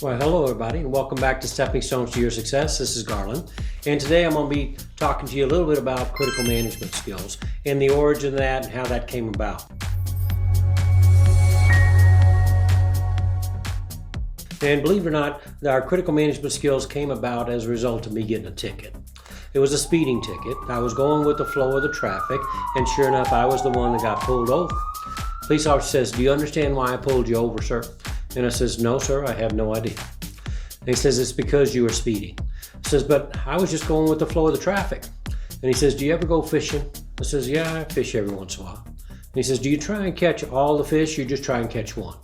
Well, hello everybody, and welcome back to Stepping Stones to Your Success. This is Garland, and today I'm going to be talking to you a little bit about critical management skills and the origin of that and how that came about. And believe it or not, our critical management skills came about as a result of me getting a ticket. It was a speeding ticket. I was going with the flow of the traffic, and sure enough, I was the one that got pulled over. Police officer says, "Do you understand why I pulled you over, sir?" And I says, "No, sir, I have no idea." And he says, "It's because you were speeding." I says, "But I was just going with the flow of the traffic." And he says, "Do you ever go fishing?" I says, "Yeah, I fish every once in a while." And he says, "Do you try and catch all the fish, or you just try and catch one?"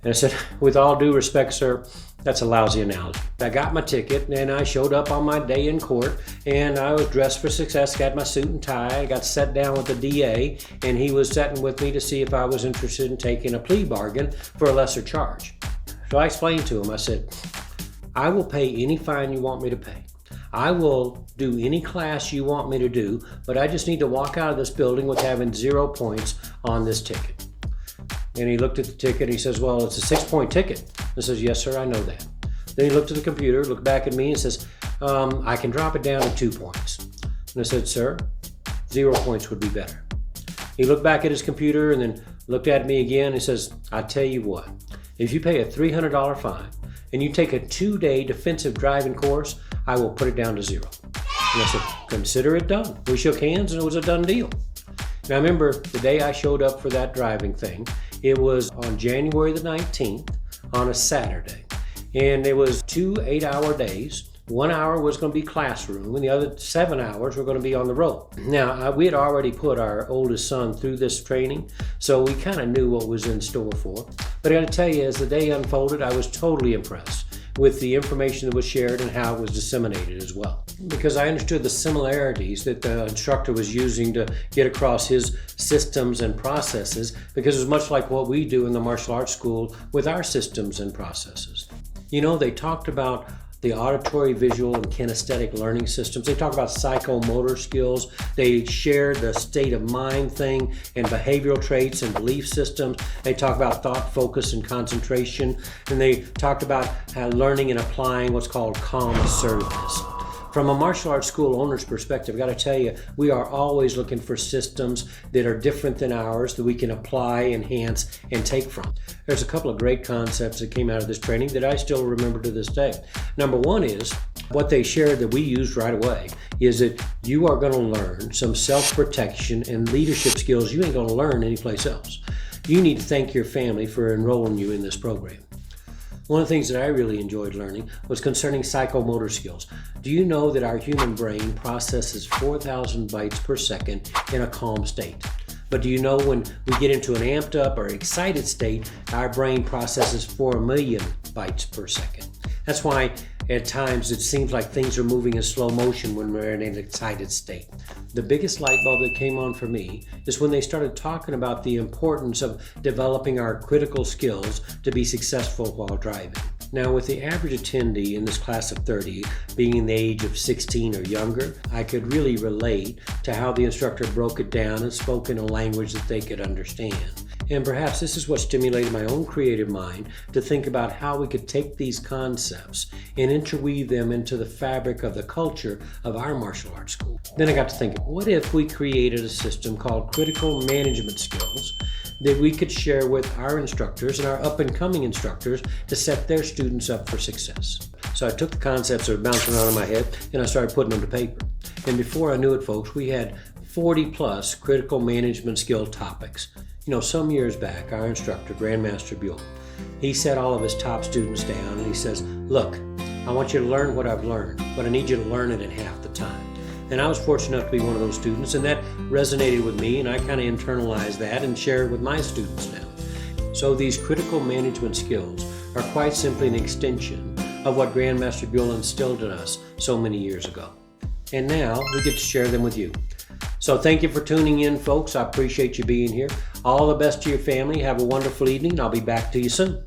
And I said, "With all due respect, sir, that's a lousy analogy." I got my ticket and I showed up on my day in court, and I was dressed for success, got my suit and tie. I got sat down with the DA, and he was sitting with me to see if I was interested in taking a plea bargain for a lesser charge. So I explained to him, I said, "I will pay any fine you want me to pay. I will do any class you want me to do, but I just need to walk out of this building with having 0 points on this ticket." And he looked at the ticket and he says, "Well, it's a 6-point ticket." I says, "Yes, sir, I know that." Then he looked at the computer, looked back at me and says, "I can drop it down to 2 points. And I said, "Sir, 0 points would be better." He looked back at his computer and then looked at me again and says, "I tell you what, if you pay a $300 fine and you take a 2-day defensive driving course, I will put it down to 0. And I said, "Consider it done." We shook hands and it was a done deal. Now, I remember the day I showed up for that driving thing. It was on January the 19th on a Saturday, and it was 2 8-hour days. 1 hour was going to be classroom, and the other 7 hours were going to be on the road. Now, we had already put our oldest son through this training, so we kind of knew what was in store for. But I got to tell you, as the day unfolded, I was totally impressed with the information that was shared and how it was disseminated as well. Because I understood the similarities that the instructor was using to get across his systems and processes, because it was much like what we do in the martial arts school with our systems and processes. You know, they talked about the auditory, visual, and kinesthetic learning systems. They talk about psychomotor skills. They shared the state of mind thing and behavioral traits and belief systems. They talk about thought, focus, and concentration. And they talked about how learning and applying what's called calm assertiveness. From a martial arts school owner's perspective, I've got to tell you, we are always looking for systems that are different than ours that we can apply, enhance, and take from. There's a couple of great concepts that came out of this training that I still remember to this day. Number one is, what they shared that we used right away is that you are going to learn some self-protection and leadership skills you ain't going to learn anyplace else. You need to thank your family for enrolling you in this program. One of the things that I really enjoyed learning was concerning psychomotor skills. Do you know that our human brain processes 4,000 bytes per second in a calm state? But do you know when we get into an amped up or excited state, our brain processes 4 million bytes per second? That's why at times it seems like things are moving in slow motion when we're in an excited state. The biggest light bulb that came on for me is when they started talking about the importance of developing our critical skills to be successful while driving. Now, with the average attendee in this class of 30 being in the age of 16 or younger, I could really relate to how the instructor broke it down and spoke in a language that they could understand. And perhaps this is what stimulated my own creative mind to think about how we could take these concepts and interweave them into the fabric of the culture of our martial arts school. Then I got to thinking, what if we created a system called critical management skills that we could share with our instructors and our up-and-coming instructors to set their students up for success? So I took the concepts that were bouncing around in my head and I started putting them to paper. And before I knew it, folks, we had 40+ critical management skill topics. You know, some years back, our instructor, Grandmaster Buell, he set all of his top students down and he says, "Look, I want you to learn what I've learned, but I need you to learn it in half the time." And I was fortunate enough to be one of those students, and that resonated with me, and I kind of internalized that and share it with my students now. So these critical management skills are quite simply an extension of what Grandmaster Buell instilled in us so many years ago. And now we get to share them with you. So thank you for tuning in, folks. I appreciate you being here. All the best to your family. Have a wonderful evening. I'll be back to you soon.